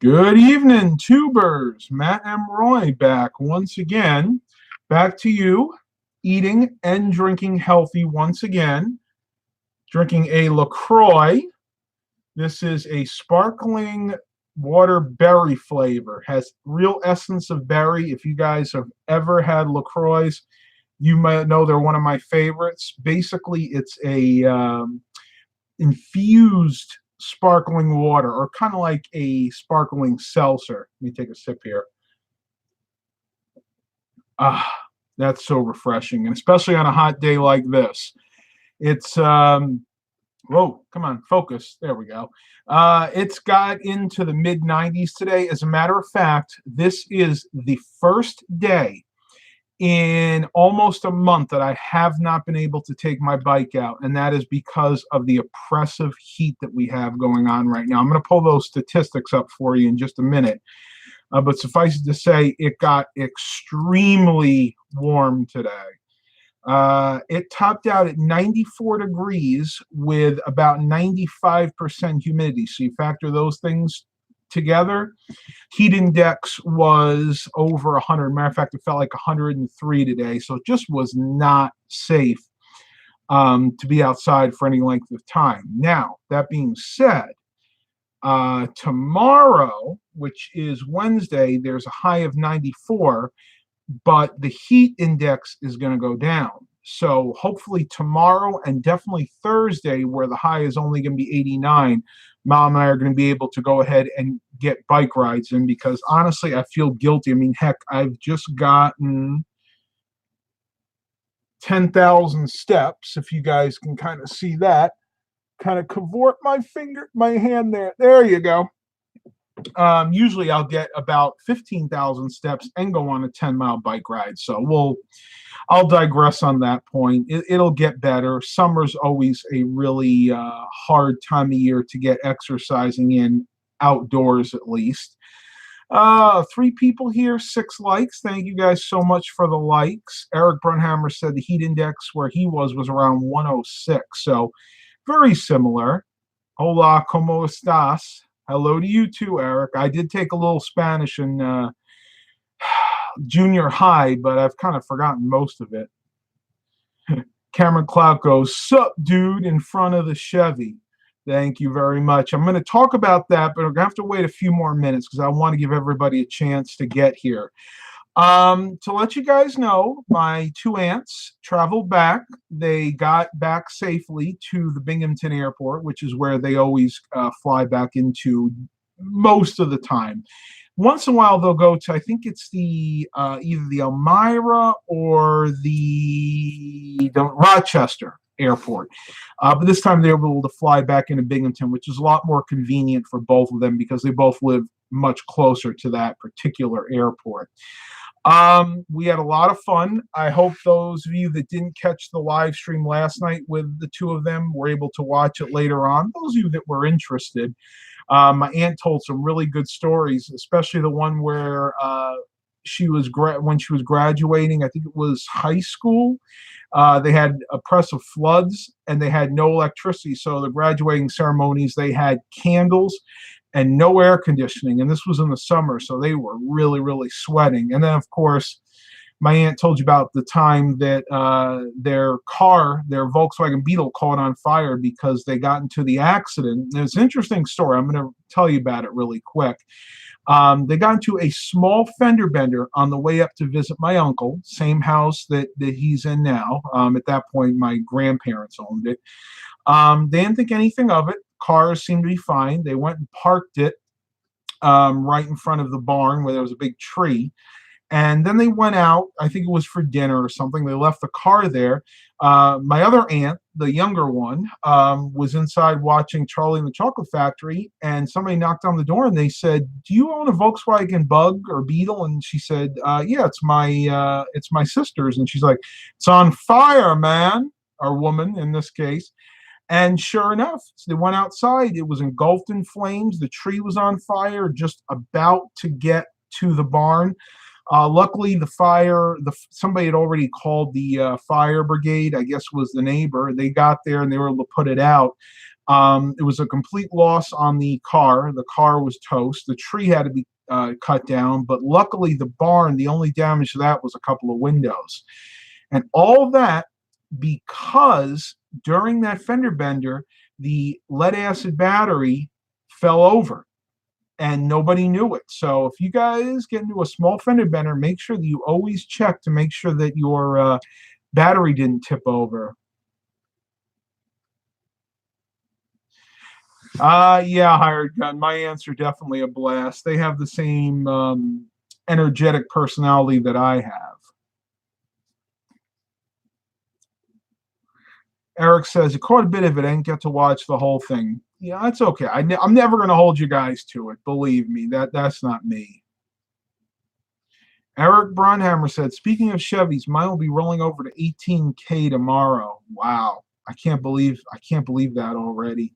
Good evening, tubers. Matt and Roy back once again. Back to you, eating and drinking healthy once again. Drinking a LaCroix. This is a sparkling water berry flavor. Has real essence of berry. If you guys have ever had LaCroix, you might know they're one of my favorites. Basically, it's a infused sparkling water, or kind of like a sparkling seltzer. Let me take a sip here. Ah, that's so refreshing, and especially on a hot day like this. It's whoa, come on, focus. There we go. It's got into the mid 90s today. As a matter of fact, this is the first day in almost a month that I have not been able to take my bike out, and that is because of the oppressive heat that we have going on right now. I'm going to pull those statistics up for you in just a minute, but suffice it to say, it got extremely warm today. It topped out at 94 degrees with about 95% humidity. So you factor those things together, heat index was over 100. Matter of fact, it felt like 103 today. So it just was not safe to be outside for any length of time. Now, that being said, tomorrow, which is Wednesday, there's a high of 94, but the heat index is going to go down. So hopefully tomorrow and definitely Thursday, where the high is only going to be 89, Mom and I are going to be able to go ahead and get bike rides in, because honestly, I feel guilty. I mean, heck, I've just gotten 10,000 steps, if you guys can kind of see that. Kind of cavort my hand there. There you go. Usually I'll get about 15,000 steps and go on a 10-mile bike ride. So I'll digress on that point. It'll get better. Summer's always a really hard time of year to get exercising in outdoors, at least. 3 people here, 6 likes. Thank you guys so much for the likes. Eric Brunhammer said the heat index where he was around 106. So very similar. Hola, ¿cómo estás? Hello to you too, Eric. I did take a little Spanish in junior high, but I've kind of forgotten most of it. Cameron Clout goes, "Sup, dude," in front of the Chevy. Thank you very much. I'm going to talk about that, but we're going to have to wait a few more minutes because I want to give everybody a chance to get here. To let you guys know, my 2 aunts traveled back. They got back safely to the Binghamton airport, which is where they always fly back into most of the time. Once in a while, they'll go to, I think it's the either the Elmira or the Rochester airport. But this time they were able to fly back into Binghamton, which is a lot more convenient for both of them because they both live much closer to that particular airport. We had a lot of fun. I hope those of you that didn't catch the live stream last night with the 2 of them were able to watch it later on. Those of you that were interested, my aunt told some really good stories, especially the one where when she was graduating, I think it was high school. They had oppressive floods and they had no electricity. So the graduating ceremonies, they had candles and no air conditioning, and this was in the summer, so they were really, really sweating. And then, of course, my aunt told you about the time that their Volkswagen Beetle, caught on fire because they got into the accident. And it's an interesting story. I'm going to tell you about it really quick. They got into a small fender bender on the way up to visit my uncle, same house that he's in now. At that point, my grandparents owned it. They didn't think anything of it. Cars seemed to be fine. They went and parked it right in front of the barn where there was a big tree. And then they went out. I think it was for dinner or something. They left the car there. My other aunt, the younger one, was inside watching Charlie and the Chocolate Factory, and somebody knocked on the door and they said, "Do you own a Volkswagen Bug or Beetle?" And she said, "Yeah, it's my sister's." And she's like, "It's on fire, man," or woman in this case. And sure enough, they went outside. It was engulfed in flames. The tree was on fire, just about to get to the barn. Luckily, somebody had already called the fire brigade, I guess was the neighbor. They got there and they were able to put it out. It was a complete loss on the car. The car was toast. The tree had to be cut down, but luckily the barn, the only damage to that was a couple of windows. And all that because during that fender bender, the lead acid battery fell over and nobody knew it. So if you guys get into a small fender bender, make sure that you always check to make sure that your battery didn't tip over. Yeah, hired gun. My answer definitely a blast. They have the same energetic personality that I have. Eric says, you caught a bit of it. I didn't get to watch the whole thing. Yeah, that's okay. I'm never going to hold you guys to it. Believe me, that's not me. Eric Brunhammer said, speaking of Chevys, mine will be rolling over to 18K tomorrow. Wow. I can't believe that already.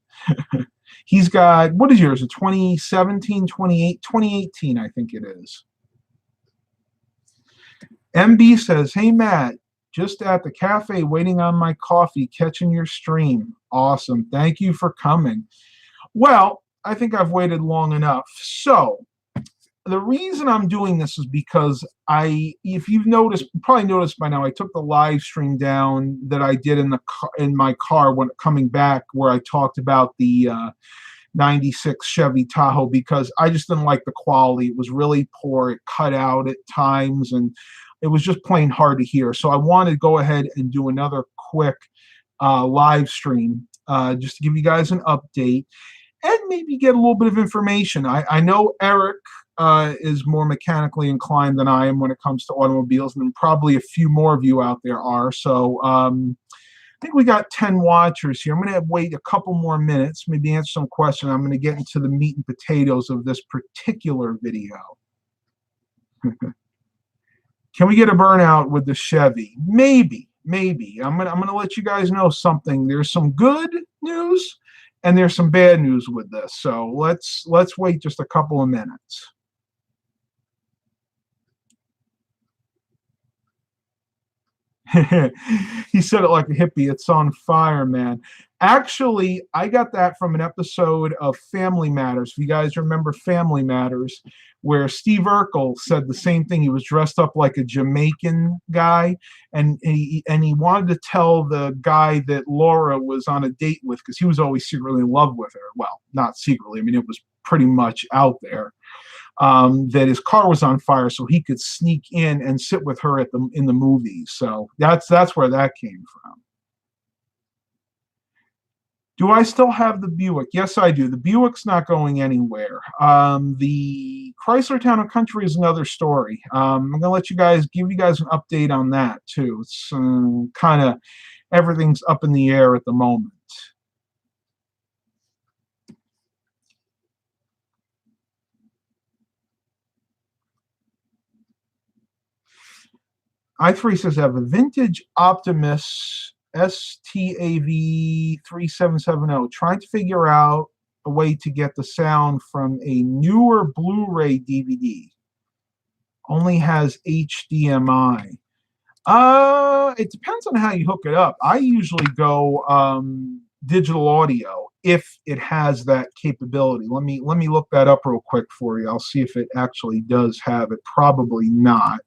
He's got, what is yours? A 2017, 2018, I think it is. MB says, hey, Matt, just at the cafe waiting on my coffee, catching your stream. Awesome. Thank you for coming. Well, I think I've waited long enough. So the reason I'm doing this is because if you've noticed, probably noticed by now, I took the live stream down that I did in my car when coming back, where I talked about the 96 Chevy Tahoe, because I just didn't like the quality. It was really poor. It cut out at times, and it was just plain hard to hear. So I wanted to go ahead and do another quick live stream just to give you guys an update and maybe get a little bit of information. I know Eric is more mechanically inclined than I am when it comes to automobiles, and probably a few more of you out there are. So I think we got 10 watchers here. I'm going to wait a couple more minutes, maybe answer some questions. I'm going to get into the meat and potatoes of this particular video. Can we get a burnout with the Chevy? Maybe. I'm gonna let you guys know something. There's some good news and there's some bad news with this. So let's wait just a couple of minutes. He said it like a hippie. It's on fire, man. Actually, I got that from an episode of Family Matters. If you guys remember Family Matters, where Steve Urkel said the same thing. He was dressed up like a Jamaican guy, and he wanted to tell the guy that Laura was on a date with, because he was always secretly in love with her. Well, not secretly. I mean, it was pretty much out there. That his car was on fire, so he could sneak in and sit with her in the movies. So that's where that came from. Do I still have the Buick? Yes, I do. The Buick's not going anywhere. The Chrysler Town and Country is another story. I'm going to give you guys an update on that too. It's kind of everything's up in the air at the moment. I3 says I have a vintage Optimus STAV 3770. Trying to figure out a way to get the sound from a newer Blu-ray DVD. Only has HDMI. It depends on how you hook it up. I usually go digital audio if it has that capability. Let me look that up real quick for you. I'll see if it actually does have it. Probably not.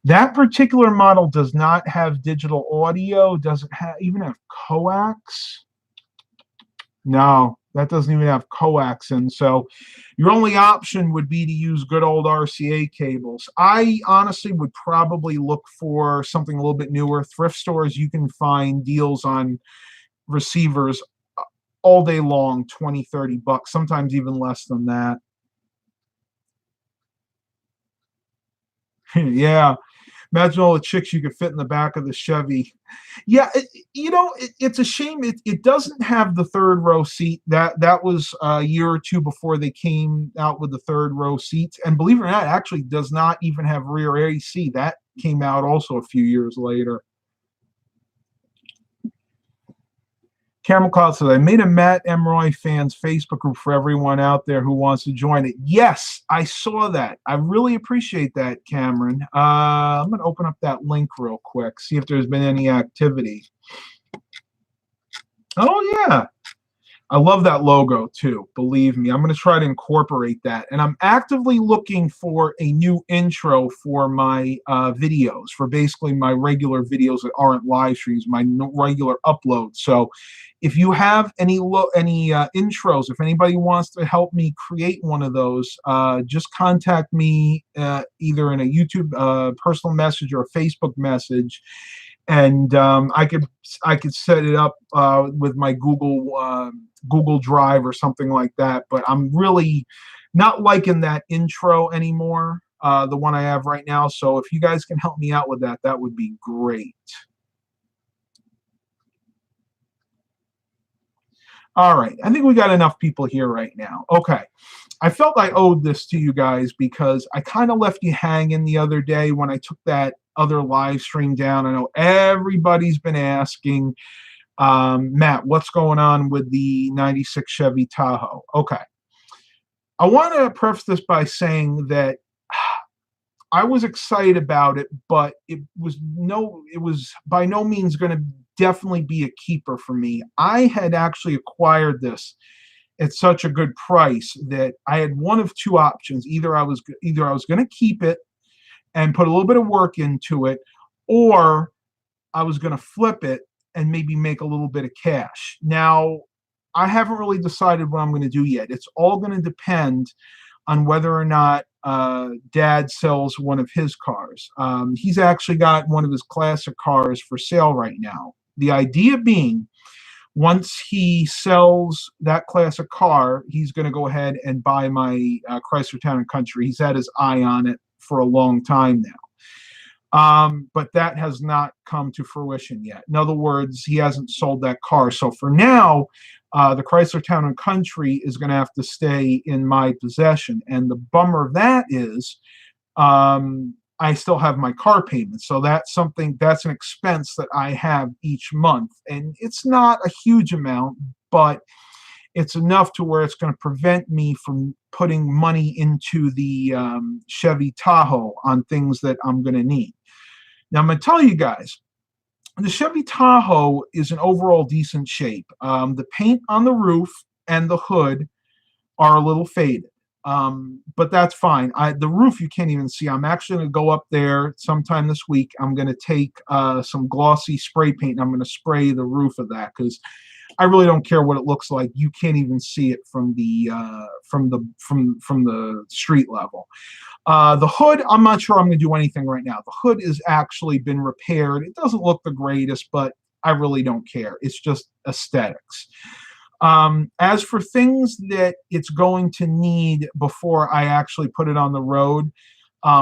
That particular model does not have digital audio. Doesn't even have coax. No, that doesn't even have coax. And so your only option would be to use good old RCA cables. I honestly would probably look for something a little bit newer. Thrift stores, you can find deals on receivers all day long, 20, 30 bucks, sometimes even less than that. Yeah. Imagine all the chicks you could fit in the back of the Chevy. Yeah, it's a shame it doesn't have the third row seat. That was a year or two before they came out with the third row seats. And believe it or not, it actually does not even have rear AC. That came out also a few years later. Caramel Cloud says, I made a Matt Emroy fans Facebook group for everyone out there who wants to join it. Yes, I saw that. I really appreciate that, Cameron. I'm going to open up that link real quick, see if there's been any activity. Oh, yeah. I love that logo, too. Believe me, I'm going to try to incorporate that. And I'm actively looking for a new intro for my videos, for basically my regular videos that aren't live streams, my regular uploads. So if you have any intros, if anybody wants to help me create one of those, just contact me either in a YouTube personal message or a Facebook message. And I could set it up with my Google Drive or something like that. But I'm really not liking that intro anymore, the one I have right now. So if you guys can help me out with that, that would be great. All right, I think we got enough people here right now. Okay, I felt I owed this to you guys because I kind of left you hanging the other day when I took that other live stream down. I know everybody's been asking, Matt, what's going on with the 96 Chevy Tahoe? Okay, I want to preface this by saying that I was excited about it, but it was by no means going to definitely be a keeper for me. I had actually acquired this at such a good price that I had one of two options. Either I was going to keep it and put a little bit of work into it, or I was going to flip it and maybe make a little bit of cash. Now, I haven't really decided what I'm going to do yet. It's all going to depend on whether or not Dad sells one of his cars. He's actually got one of his classic cars for sale right now. The idea being, once he sells that classic car, he's going to go ahead and buy my Chrysler Town & Country. He's had his eye on it for a long time now. But that has not come to fruition yet. In other words, he hasn't sold that car. So for now, the Chrysler Town & Country is going to have to stay in my possession. And the bummer of that is I still have my car payment. So that's an expense that I have each month. And it's not a huge amount, but it's enough to where it's going to prevent me from putting money into the Chevy Tahoe on things that I'm going to need. Now, I'm going to tell you guys, the Chevy Tahoe is in overall decent shape. The paint on the roof and the hood are a little faded, but that's fine. The roof you can't even see. I'm actually going to go up there sometime this week. I'm going to take some glossy spray paint and I'm going to spray the roof of that because I really don't care what it looks like. You can't even see it from the street level. The hood, I'm not sure I'm going to do anything right now. The hood has actually been repaired. It doesn't look the greatest, but I really don't care. It's just aesthetics. As for things that it's going to need before I actually put it on the road,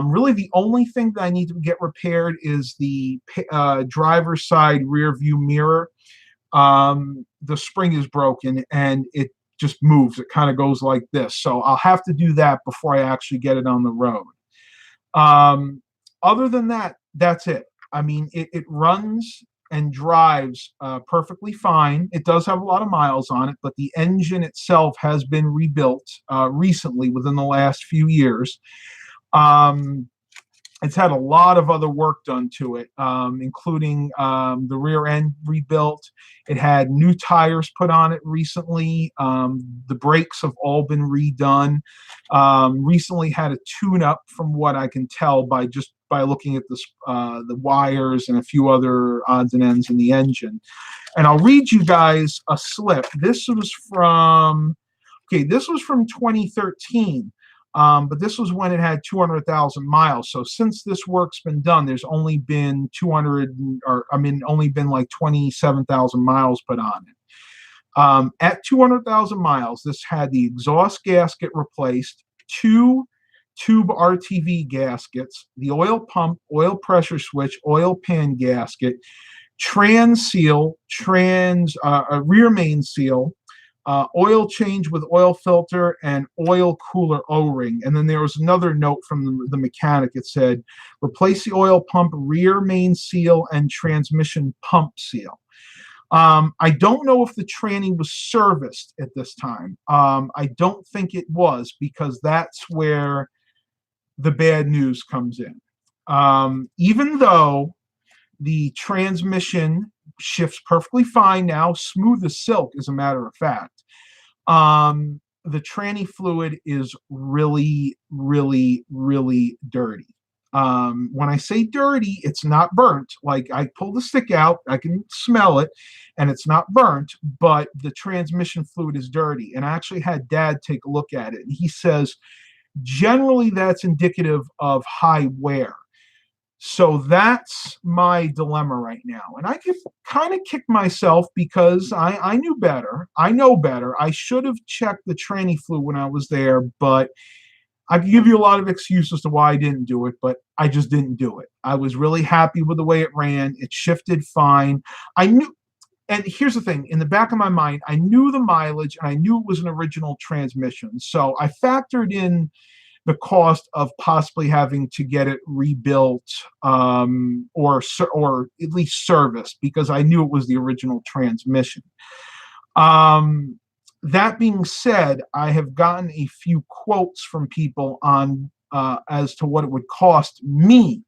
really the only thing that I need to get repaired is the driver's side rear view mirror. The spring is broken and it just moves. It kind of goes like this. So I'll have to do that before I actually get it on the road. Other than that, that's it. I mean, it runs and drives perfectly fine. It does have a lot of miles on it, but the engine itself has been rebuilt recently within the last few years. It's had a lot of other work done to it, including the rear end rebuilt. It had new tires put on it recently. The brakes have all been redone. Recently had a tune-up from what I can tell by looking at the wires and a few other odds and ends in the engine. And I'll read you guys a slip. This was from 2013. But this was when it had 200,000 miles. So since this work's been done, there's only been only been like 27,000 miles put on it. At 200,000 miles, this had the exhaust gasket replaced, 2 tube RTV gaskets, the oil pump, oil pressure switch, oil pan gasket, trans seal, a rear main seal, oil change with oil filter and oil cooler O-ring. And then there was another note from the mechanic. It said, replace the oil pump, rear main seal, and transmission pump seal. I don't know if the tranny was serviced at this time. I don't think it was, because that's where the bad news comes in. Even though the transmission shifts perfectly fine now, smooth as silk, as a matter of fact, the tranny fluid is really, really, really dirty. When I say dirty, it's not burnt. Like, I pull the stick out, I can smell it, and it's not burnt, but the transmission fluid is dirty. And I actually had Dad take a look at it, and he says generally that's indicative of high wear. So that's my dilemma right now. And I could kind of kick myself because I knew better. I know better. I should have checked the tranny fluid when I was there, but I could give you a lot of excuses as to why I didn't do it, but I just didn't do it. I was really happy with the way it ran. It shifted fine. I knew, and here's the thing, in the back of my mind, I knew the mileage and I knew it was an original transmission. So I factored in the cost of possibly having to get it rebuilt, or at least serviced, because I knew it was the original transmission. That being said, I have gotten a few quotes from people on as to what it would cost me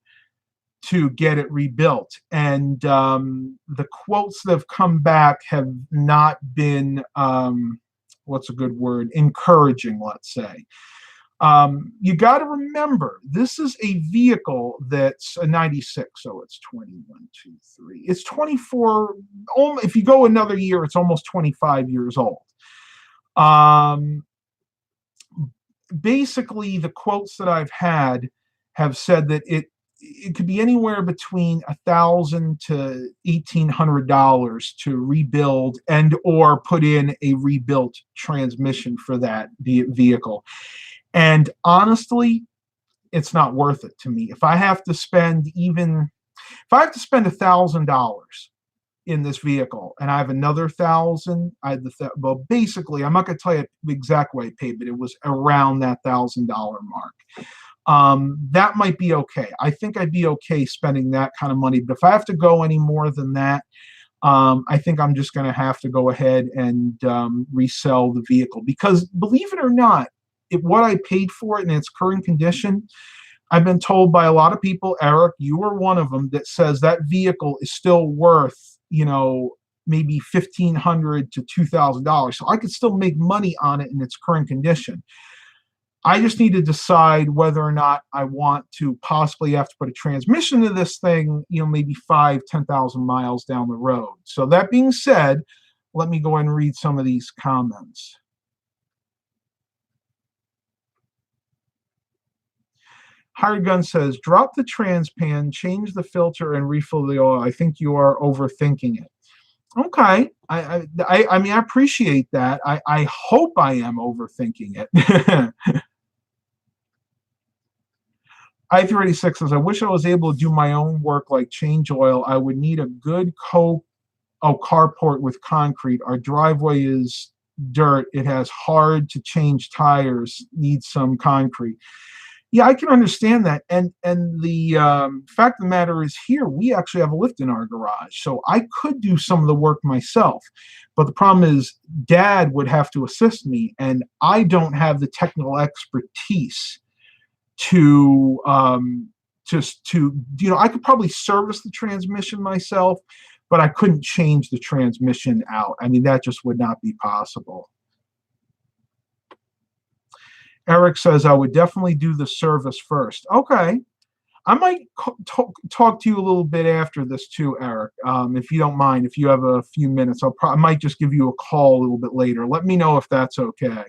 to get it rebuilt, and the quotes that have come back have not been what's a good word, encouraging, let's say. You got to remember, this is a vehicle that's a 96, so it's 21, 2, 3. It's 24. If you go another year, it's almost 25 years old. Basically, the quotes that I've had have said that it could be anywhere between $1,000 to $1,800 to rebuild and or put in a rebuilt transmission for that vehicle. And honestly, it's not worth it to me. If I have to spend $1,000 in this vehicle and I have another $1,000, well, basically, I'm not going to tell you the exact way I paid, but it was around that $1,000 mark. That might be okay. I think I'd be okay spending that kind of money. But if I have to go any more than that, I think I'm just going to have to go ahead and resell the vehicle, because believe it or not, what I paid for it in its current condition, I've been told by a lot of people, Eric, you were one of them, that says that vehicle is still worth, maybe $1,500 to $2,000. So I could still make money on it in its current condition. I just need to decide whether or not I want to possibly have to put a transmission to this thing, maybe 10,000 miles down the road. So that being said, let me go and read some of these comments. Hired Gun says, drop the trans pan, change the filter, and refill the oil. I think you are overthinking it. Okay. I mean, I appreciate that. I hope I am overthinking it. I-386 says, I wish I was able to do my own work like change oil. I would need a good carport with concrete. Our driveway is dirt. It has hard to change tires, needs some concrete. Yeah, I can understand that. And the fact of the matter is, here we actually have a lift in our garage, so I could do some of the work myself. But the problem is, Dad would have to assist me, and I don't have the technical expertise to I could probably service the transmission myself, but I couldn't change the transmission out. I mean, that just would not be possible. Eric says, I would definitely do the service first. Okay. I might talk to you a little bit after this too, Eric, if you don't mind. If you have a few minutes, I might just give you a call a little bit later. Let me know if that's okay.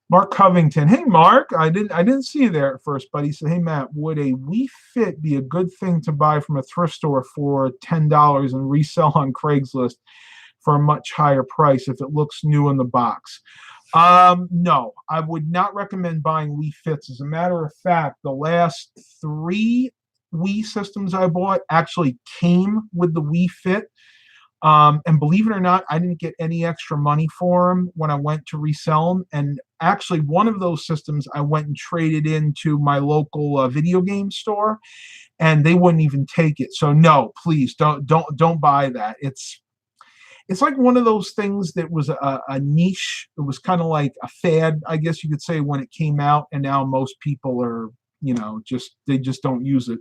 Mark Covington. Hey, Mark. I didn't see you there at first, but he said, hey, Matt, would a Wii Fit be a good thing to buy from a thrift store for $10 and resell on Craigslist for a much higher price if it looks new in the box? No, I would not recommend buying Wii Fits. As a matter of fact, the last 3 Wii systems I bought actually came with the Wii Fit. And believe it or not, I didn't get any extra money for them when I went to resell them. And actually, one of those systems I went and traded into my local video game store, and they wouldn't even take it. So no, please don't buy that. It's like one of those things that was a niche. It was kind of like a fad, I guess you could say, when it came out, and now most people are, they just don't use it.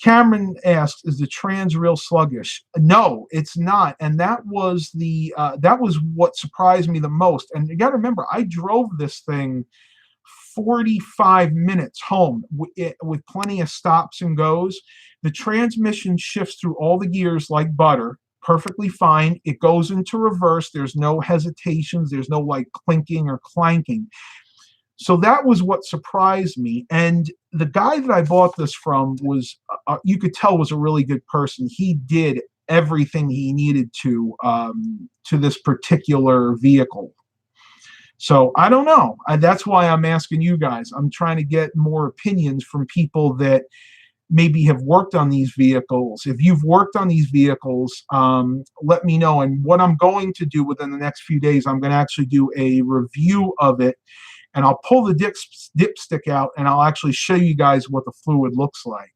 Cameron asks, "Is the trans real sluggish?" No, it's not, and that was what surprised me the most. And you got to remember, I drove this thing 45 minutes home with plenty of stops and goes. The transmission shifts through all the gears like butter, perfectly fine. It goes into reverse. There's no hesitations. There's no like clinking or clanking. So that was what surprised me. And the guy that I bought this from was, you could tell, was a really good person. He did everything he needed to this particular vehicle. So I don't know. That's why I'm asking you guys. I'm trying to get more opinions from people that maybe have worked on these vehicles. If you've worked on these vehicles, let me know. And what I'm going to do within the next few days, I'm going to actually do a review of it. And I'll pull the dipstick out, and I'll actually show you guys what the fluid looks like.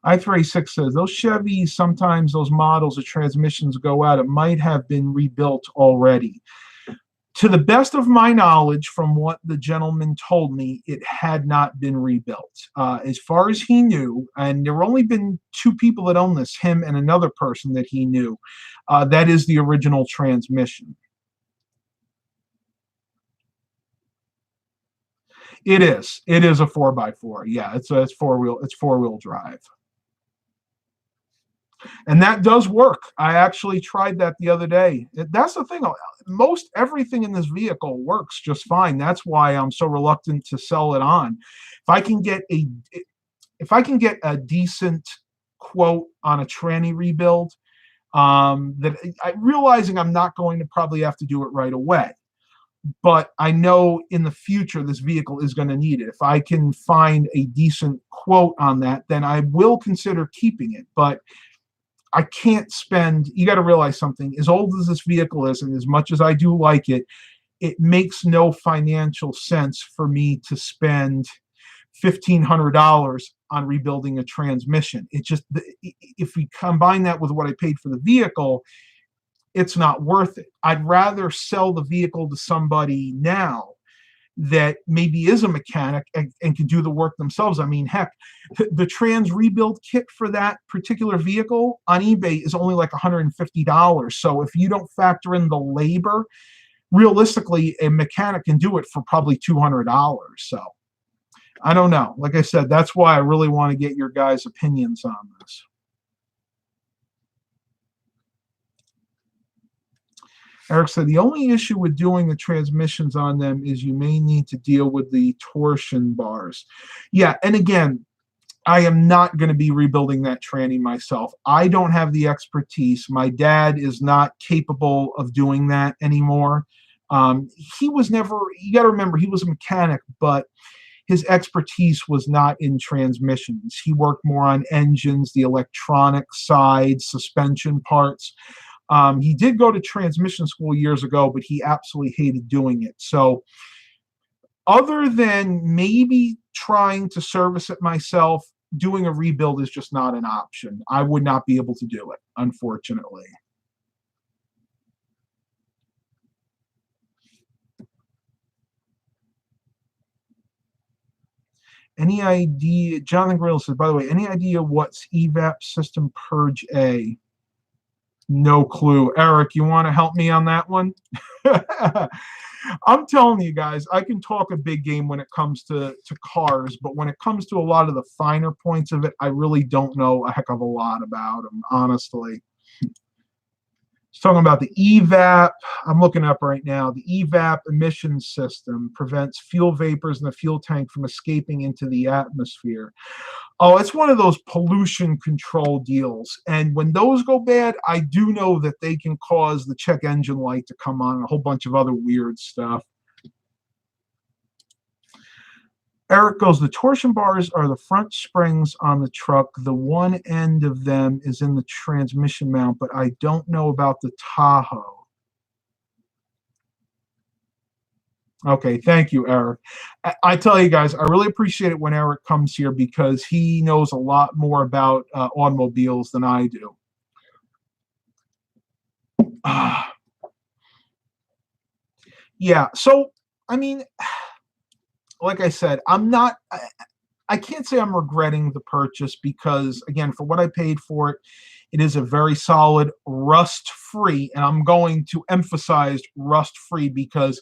I36 says, those Chevys, sometimes those models of transmissions go out. It might have been rebuilt already. To the best of my knowledge, from what the gentleman told me, it had not been rebuilt. As far as he knew, and there were only been two people that own this, him and another person that he knew. That is the original transmission. It is. It is a 4x4. Yeah, it's four-wheel drive. And that does work. I actually tried that the other day. That's the thing. Most everything in this vehicle works just fine. That's why I'm so reluctant to sell it on. If I can get a decent quote on a tranny rebuild, realizing I'm not going to probably have to do it right away. But I know in the future this vehicle is going to need it. If I can find a decent quote on that, then I will consider keeping it. But I can't spend, you got to realize something, as old as this vehicle is, and as much as I do like it, it makes no financial sense for me to spend $1,500 on rebuilding a transmission. It just, if we combine that with what I paid for the vehicle, it's not worth it. I'd rather sell the vehicle to somebody now that maybe is a mechanic and can do the work themselves. I mean, heck, the trans rebuild kit for that particular vehicle on eBay is only like $150. So if you don't factor in the labor, realistically, a mechanic can do it for probably $200. So I don't know. Like I said, that's why I really want to get your guys' opinions on this. Eric said, the only issue with doing the transmissions on them is you may need to deal with the torsion bars. Yeah, and again, I am not going to be rebuilding that tranny myself. I don't have the expertise. My dad is not capable of doing that anymore. He was never, you got to remember, he was a mechanic, but his expertise was not in transmissions. He worked more on engines, the electronic side, suspension parts. He did go to transmission school years ago, but he absolutely hated doing it. So other than maybe trying to service it myself, doing a rebuild is just not an option. I would not be able to do it, unfortunately. Any idea, Jonathan Grill says, by the way, any idea what's evap system purge A? No clue. Eric, you want to help me on that one? I'm telling you guys, I can talk a big game when it comes to cars, but when it comes to a lot of the finer points of it, I really don't know a heck of a lot about them, honestly. It's talking about the EVAP. I'm looking up right now. The EVAP emission system prevents fuel vapors in the fuel tank from escaping into the atmosphere. Oh, it's one of those pollution control deals. And when those go bad, I do know that they can cause the check engine light to come on and a whole bunch of other weird stuff. Eric goes, the torsion bars are the front springs on the truck. The one end of them is in the transmission mount, but I don't know about the Tahoe. Okay, thank you, Eric. I tell you guys, I really appreciate it when Eric comes here because he knows a lot more about automobiles than I do. Yeah, so, I mean, like I said, I can't say I'm regretting the purchase because, again, for what I paid for it, it is a very solid rust-free, and I'm going to emphasize rust-free because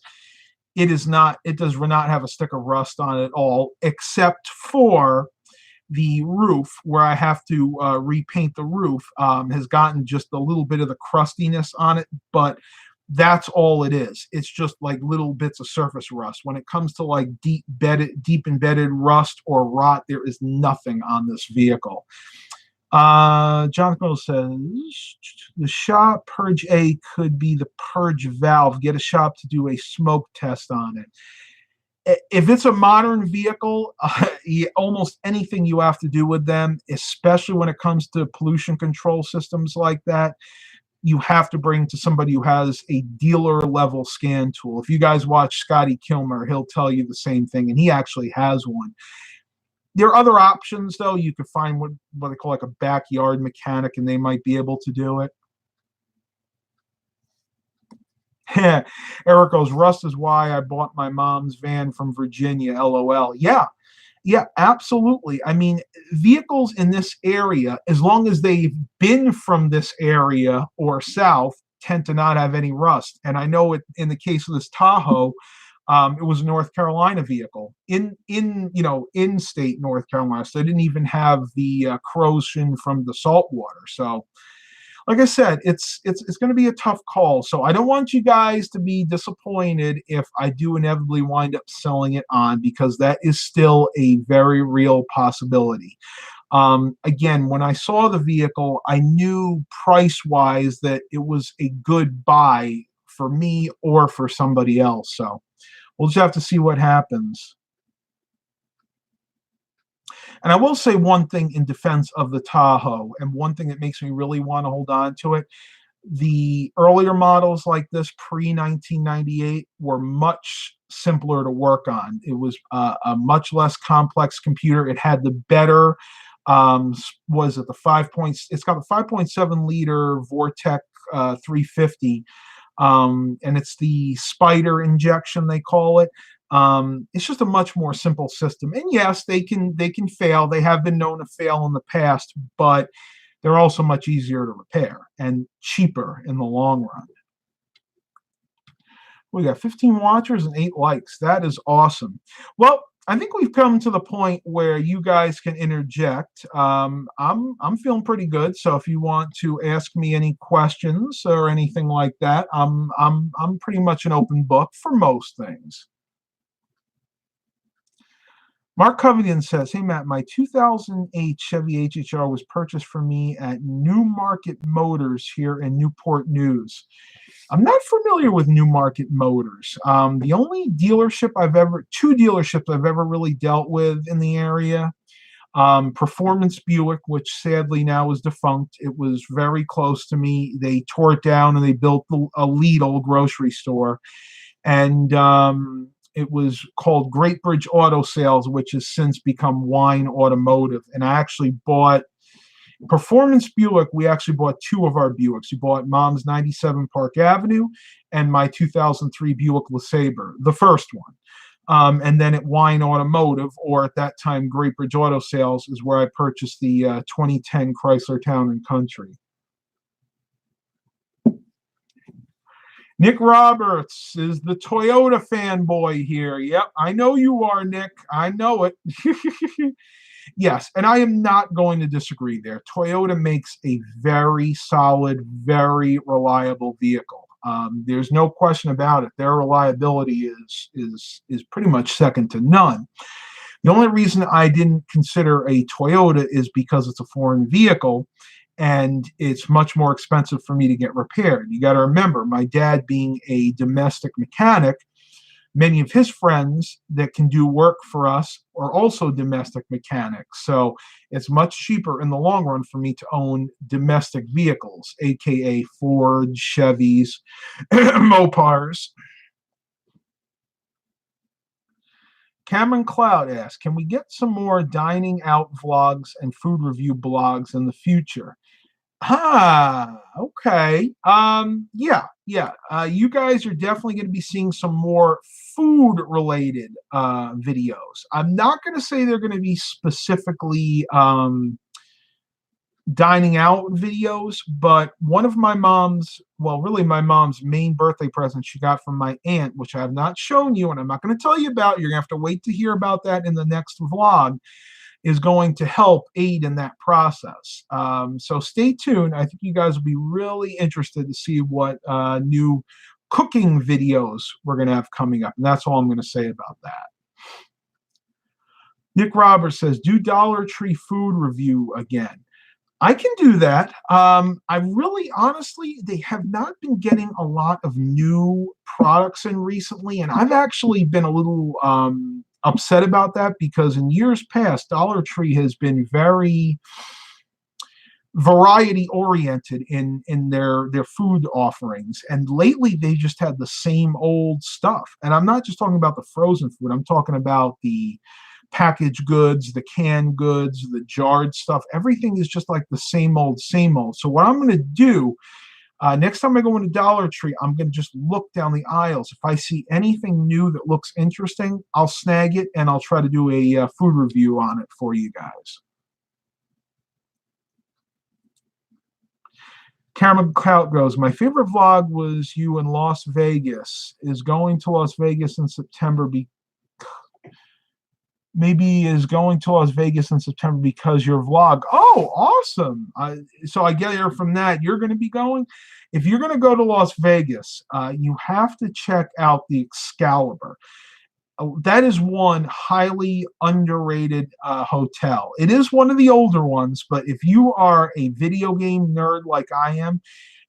it does not have a stick of rust on it at all, except for the roof where I have to repaint the roof. Has gotten just a little bit of the crustiness on it, but that's all it is. It's just like little bits of surface rust. When it comes to like deep embedded rust or rot, there is nothing on this vehicle. Jonathan says the shop purge A could be the purge valve. Get a shop to do a smoke test on it. If it's a modern vehicle, almost anything you have to do with them, especially when it comes to pollution control systems like that, you have to bring to somebody who has a dealer level scan tool. If you guys watch Scotty Kilmer, he'll tell you the same thing, and he actually has one. There are other options, though. You could find what they call like a backyard mechanic, and they might be able to do it. Eric goes, rust is why I bought my mom's van from Virginia, LOL. Yeah, absolutely. I mean, vehicles in this area, as long as they've been from this area or south, tend to not have any rust. And I know it in the case of this Tahoe, it was a North Carolina vehicle in state North Carolina, so they didn't even have the corrosion from the salt water. So, like I said, it's going to be a tough call. So I don't want you guys to be disappointed if I do inevitably wind up selling it on, because that is still a very real possibility. Again, when I saw the vehicle, I knew price-wise that it was a good buy for me or for somebody else. So we'll just have to see what happens. And I will say one thing in defense of the Tahoe, and one thing that makes me really want to hold on to it. The earlier models like this, pre-1998, were much simpler to work on. It was a much less complex computer. It had the better, was it the 5. It's got a 5.7 liter Vortec 350, and it's the Spider injection, they call it. It's just a much more simple system. And yes, they can fail. They have been known to fail in the past, but they're also much easier to repair and cheaper in the long run. We got 15 watchers and 8 likes. That is awesome. Well, I think we've come to the point where you guys can interject. I'm feeling pretty good. So if you want to ask me any questions or anything like that, I'm pretty much an open book for most things. Mark Covington says, hey, Matt, my 2008 Chevy HHR was purchased for me at Newmarket Motors here in Newport News. I'm not familiar with Newmarket Motors. The only two dealerships I've ever really dealt with in the area, Performance Buick, which sadly now is defunct. It was very close to me. They tore it down and they built a Lidl grocery store. And it was called Great Bridge Auto Sales, which has since become Wine Automotive. And I actually bought Performance Buick. We actually bought 2 of our Buicks. We bought Mom's 97 Park Avenue and my 2003 Buick LeSabre, the first one. And then at Wine Automotive, or at that time Great Bridge Auto Sales, is where I purchased the 2010 Chrysler Town and Country. Nick Roberts is the Toyota fanboy here. Yep, I know you are, Nick. I know it. Yes, and I am not going to disagree there. Toyota makes a very solid, very reliable vehicle. There's no question about it. Their reliability is pretty much second to none. The only reason I didn't consider a Toyota is because it's a foreign vehicle, and it's much more expensive for me to get repaired. You got to remember, my dad being a domestic mechanic, many of his friends that can do work for us are also domestic mechanics. So it's much cheaper in the long run for me to own domestic vehicles, aka Ford, Chevys, Mopars. Cameron Cloud asks, can we get some more dining out vlogs and food review blogs in the future? Okay. Yeah. You guys are definitely going to be seeing some more food related videos. I'm not going to say they're going to be specifically dining out videos, but one of my mom's, well, really my mom's main birthday present she got from my aunt, which I have not shown you and I'm not going to tell you about. You're going to have to wait to hear about that in the next vlog, is going to help aid in that process. So stay tuned. I think you guys will be really interested to see what new cooking videos we're going to have coming up. And that's all I'm going to say about that. Nick Roberts says, do Dollar Tree food review again. I can do that. I really, honestly, they have not been getting a lot of new products in recently, and I've actually been a little upset about that because in years past, Dollar Tree has been very variety oriented in their food offerings, and lately they just had the same old stuff. And I'm not just talking about the frozen food. I'm talking about the packaged goods, the canned goods, the jarred stuff. Everything is just like the same old, same old. So what I'm going to do next time I go into Dollar Tree, I'm going to just look down the aisles. If I see anything new that looks interesting, I'll snag it and I'll try to do a food review on it for you guys. Cameron Clout goes, my favorite vlog was you in Las Vegas. Is going to Las Vegas in September maybe is going to Las Vegas in September because your vlog. Oh, awesome. So I get here from that. You're going to be going. If you're going to go to Las Vegas, you have to check out the Excalibur. That is one highly underrated hotel. It is one of the older ones, but if you are a video game nerd like I am,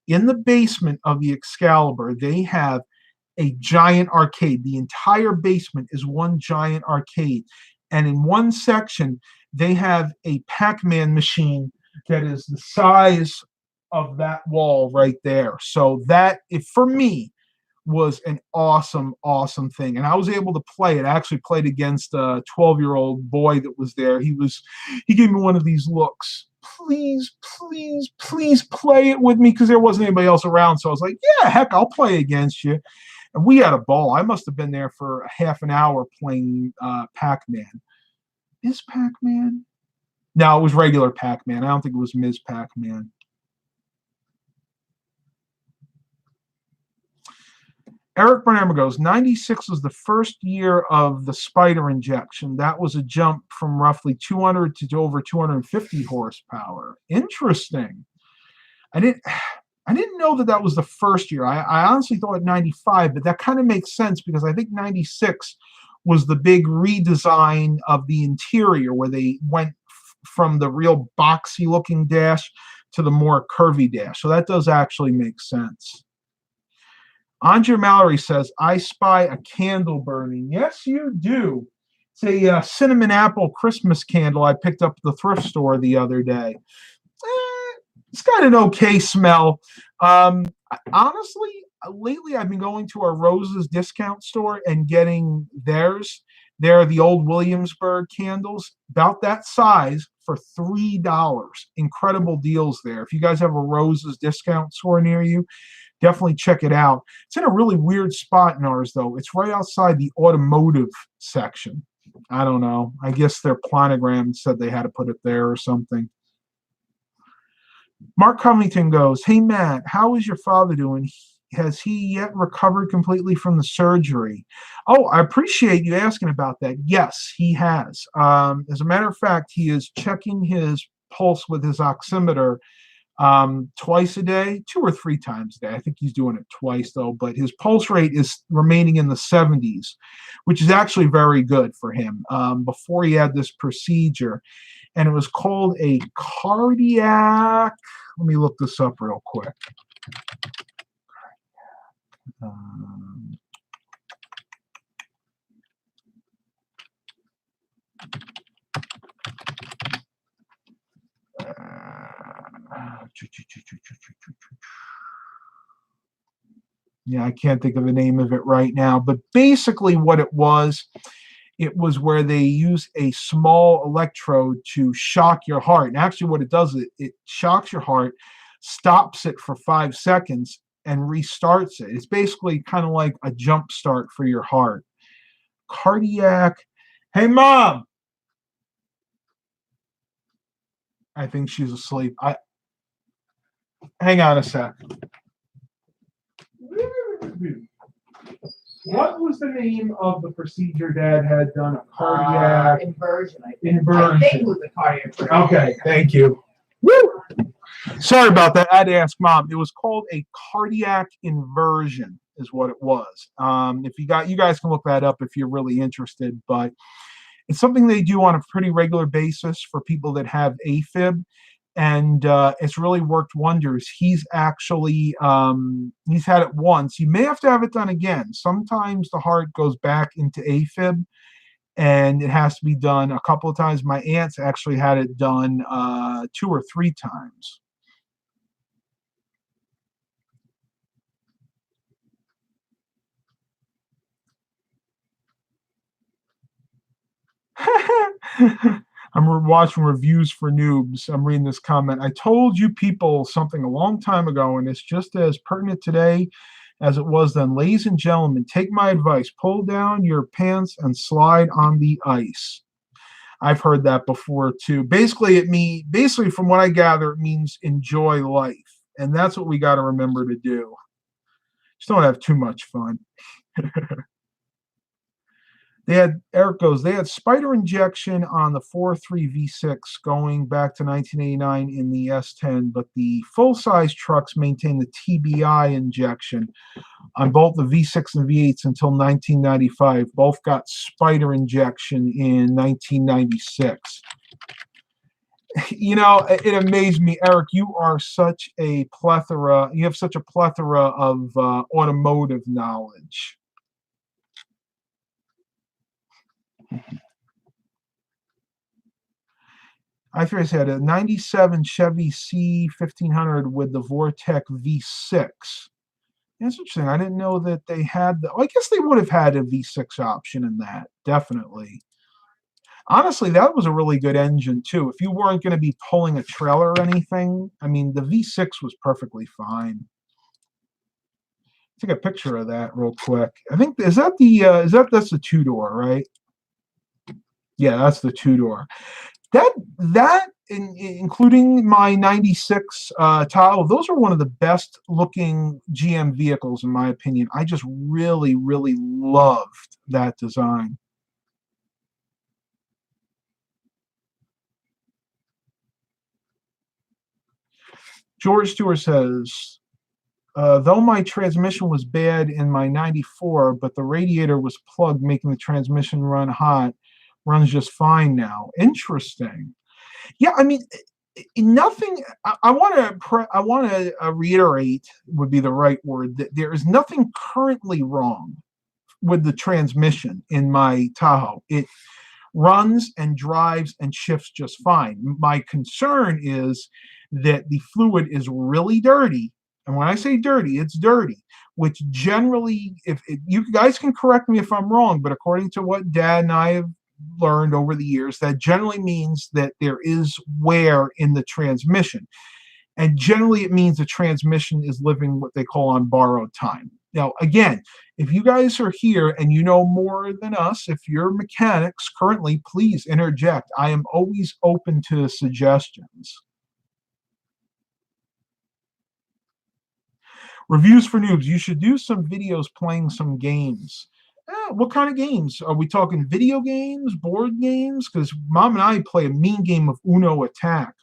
in the basement of the Excalibur, they have a giant arcade. The entire basement is one giant arcade. And in one section, they have a Pac-Man machine that is the size of that wall right there. So that, if for me, was an awesome, awesome thing. And I was able to play it. I actually played against a 12-year-old boy that was there. He gave me one of these looks. Please, please, please play it with me, because there wasn't anybody else around. So I was like, yeah, heck, I'll play against you. And we had a ball. I must have been there for a half an hour playing Pac-Man. Is Pac-Man? No, it was regular Pac-Man. I don't think it was Ms. Pac-Man. Eric Brunhammer goes, 96 was the first year of the spider injection. That was a jump from roughly 200 to over 250 horsepower. Interesting. I didn't know that was the first year. I honestly thought 95, but that kind of makes sense because I think 96 was the big redesign of the interior where they went from the real boxy looking dash to the more curvy dash. So that does actually make sense. Andre Mallory says, I spy a candle burning. Yes, you do. It's a cinnamon apple Christmas candle I picked up at the thrift store the other day. It's got an okay smell. Honestly, lately I've been going to our Roses discount store and getting theirs. They're the old Williamsburg candles, about that size, for $3. Incredible deals there. If you guys have a Roses discount store near you, definitely check it out. It's in a really weird spot in ours, though. It's right outside the automotive section. I don't know. I guess their planogram said they had to put it there or something. Mark Covington goes, hey, Matt, how is your father doing? Has he yet recovered completely from the surgery? Oh, I appreciate you asking about that. Yes, he has. As a matter of fact, he is checking his pulse with his oximeter twice a day, 2 or 3 times a day. I think he's doing it twice, though. But his pulse rate is remaining in the 70s, which is actually very good for him. Before he had this procedure, and it was called a cardiac. Let me look this up real quick. Yeah, I can't think of the name of it right now, but basically what it was where they use a small electrode to shock your heart. And actually what it does is it shocks your heart, stops it for 5 seconds, and restarts it. It's basically kind of like a jump start for your heart. Cardiac. Hey, Mom. I think she's asleep. Hang on a sec. What was the name of the procedure Dad had done? A cardiac inversion. I think. Inversion. I think it was a cardiac. Okay, thank you. Woo! Sorry about that. I had to ask Mom. It was called a cardiac inversion, is what it was. If you guys can look that up if you're really interested. But it's something they do on a pretty regular basis for people that have AFib. And it's really worked wonders. He's actually he's had it once. You may have to have it done again. Sometimes the heart goes back into AFib, and it has to be done a couple of times. My aunt's actually had it done 2 or 3 times. I'm watching reviews for noobs. I'm reading this comment. I told you people something a long time ago, and it's just as pertinent today as it was then. Ladies and gentlemen, take my advice. Pull down your pants and slide on the ice. I've heard that before too. Basically, from what I gather, it means enjoy life. And that's what we got to remember to do. Just don't have too much fun. Eric goes, they had spider injection on the 4.3 V6 going back to 1989 in the S10, but the full-size trucks maintain the TBI injection on both the V6 and V8s until 1995. Both got spider injection in 1996. You know, it amazed me, Eric. You have such a plethora of automotive knowledge. I had a 97 Chevy C1500 with the Vortec V6. That's interesting. I didn't know that they had I guess they would have had a V6 option in that, definitely. Honestly, that was a really good engine, too. If you weren't going to be pulling a trailer or anything, I mean, the V6 was perfectly fine. Take a picture of that real quick. I think, that's the 2-door, right? Yeah, that's the 2-door. Including my 96 Tahoe, those are one of the best looking GM vehicles in my opinion. I just really, really loved that design. George Stewart says, though my transmission was bad in my 94, but the radiator was plugged, making the transmission run hot, runs just fine now. Interesting. Yeah, I mean, nothing. I want to reiterate would be the right word, that there is nothing currently wrong with the transmission in my Tahoe. It runs and drives and shifts just fine. My concern is that the fluid is really dirty. And when I say dirty, it's dirty, which generally, if you guys can correct me if I'm wrong, but according to what Dad and I have learned over the years, that generally means that there is wear in the transmission. And generally it means the transmission is living what they call on borrowed time. Now, again, if you guys are here and you know more than us, if you're mechanics currently, please interject. I am always open to suggestions. Reviews for noobs. You should do some videos playing some games. What kind of games? Are we talking video games, board games? Because Mom and I play a mean game of Uno Attack.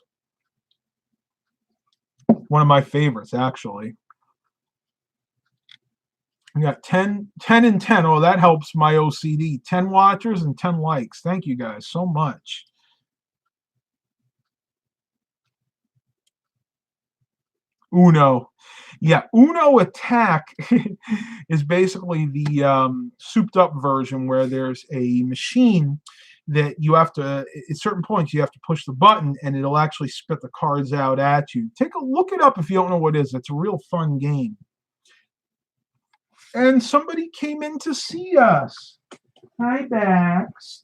One of my favorites, actually. We got 10 and 10. Oh, that helps my OCD. 10 watchers and 10 likes. Thank you guys so much. Uno. Yeah, Uno Attack is basically the souped up version where there's a machine that you have to, at certain points, you have to push the button and it'll actually spit the cards out at you. Look it up if you don't know what it is. It's a real fun game. And somebody came in to see us. Hi, Bax.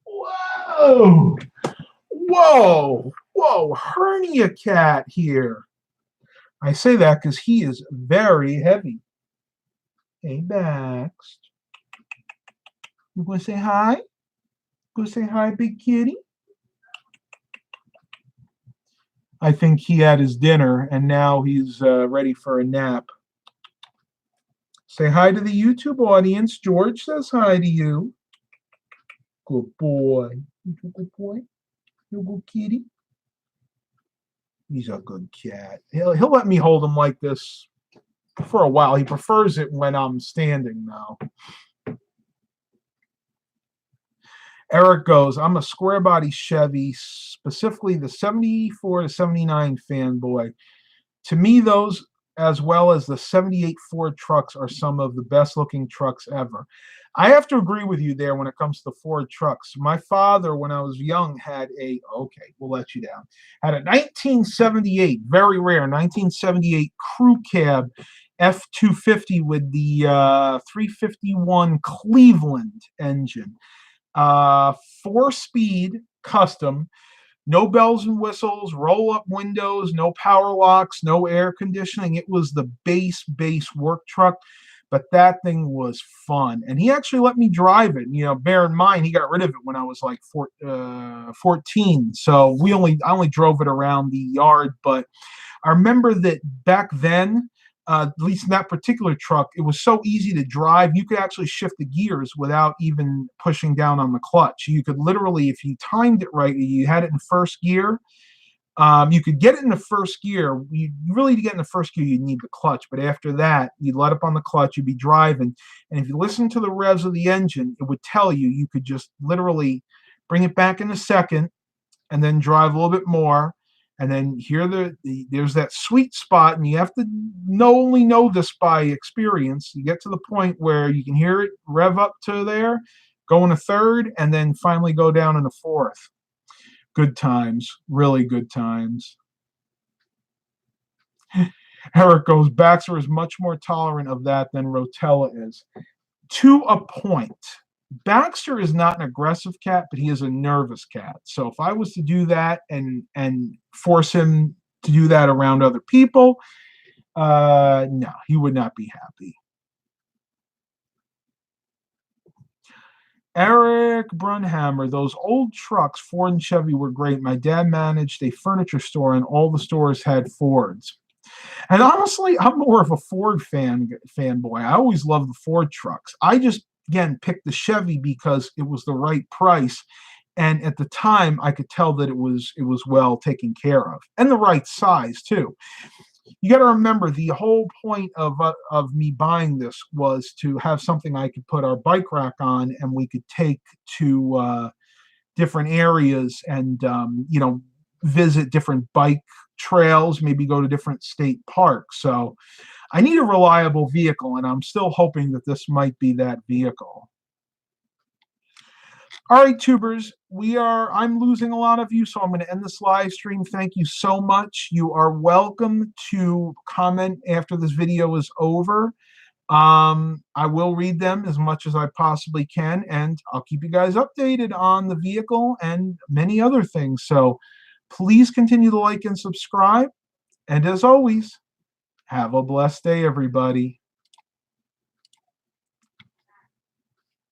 Whoa. Whoa. Whoa. Hernia cat here. I say that because he is very heavy. Hey, Bax. You want to say hi? Go say hi, big kitty. I think he had his dinner and now he's ready for a nap. Say hi to the YouTube audience. George says hi to you. Good boy. You good boy? You good kitty? He's a good cat. He'll let me hold him like this for a while. He prefers it when I'm standing now. Eric goes, I'm a square body Chevy, specifically the 74 to 79 fanboy. To me, those, as well as the 78 Ford trucks, are some of the best looking trucks ever. I have to agree with you there when it comes to Ford trucks. My father, when I was young, had a, okay, we'll let you down, had a 1978, very rare, 1978 crew cab F250 with the 351 Cleveland engine. 4-speed custom, no bells and whistles, roll-up windows, no power locks, no air conditioning. It was the base work truck, but that thing was fun. And he actually let me drive it. You know, bear in mind, he got rid of it when I was like 14. So I only drove it around the yard. But I remember that back then, at least in that particular truck, it was so easy to drive. You could actually shift the gears without even pushing down on the clutch. You could literally, if you timed it right, you had it in first gear, you could get it in the first gear. You really, to get in the first gear, you'd need the clutch. But after that, you'd let up on the clutch, you'd be driving. And if you listen to the revs of the engine, it would tell you, you could just literally bring it back in a second and then drive a little bit more. And then there's that sweet spot, and you have to only know this by experience. You get to the point where you can hear it rev up to there, go in a third, and then finally go down in a fourth. Good times, really good times. Eric goes, Baxter is much more tolerant of that than Rotella is. To a point. Baxter is not an aggressive cat, but he is a nervous cat. So if I was to do that and force him to do that around other people, no, he would not be happy. Eric Brunhammer, those old trucks, Ford and Chevy, were great. My dad managed a furniture store, and all the stores had Fords. And honestly, I'm more of a Ford fanboy. I always loved the Ford trucks. I just, again, picked the Chevy because it was the right price. And at the time, I could tell that it was well taken care of. And the right size, too. You got to remember, the whole point of me buying this was to have something I could put our bike rack on and we could take to different areas and, visit different bike trails, maybe go to different state parks. So I need a reliable vehicle, and I'm still hoping that this might be that vehicle. All right, tubers, I'm losing a lot of you, so I'm going to end this live stream. Thank you so much. You are welcome to comment after this video is over. I will read them as much as I possibly can, and I'll keep you guys updated on the vehicle and many other things. So please continue to like and subscribe. And as always, have a blessed day, everybody.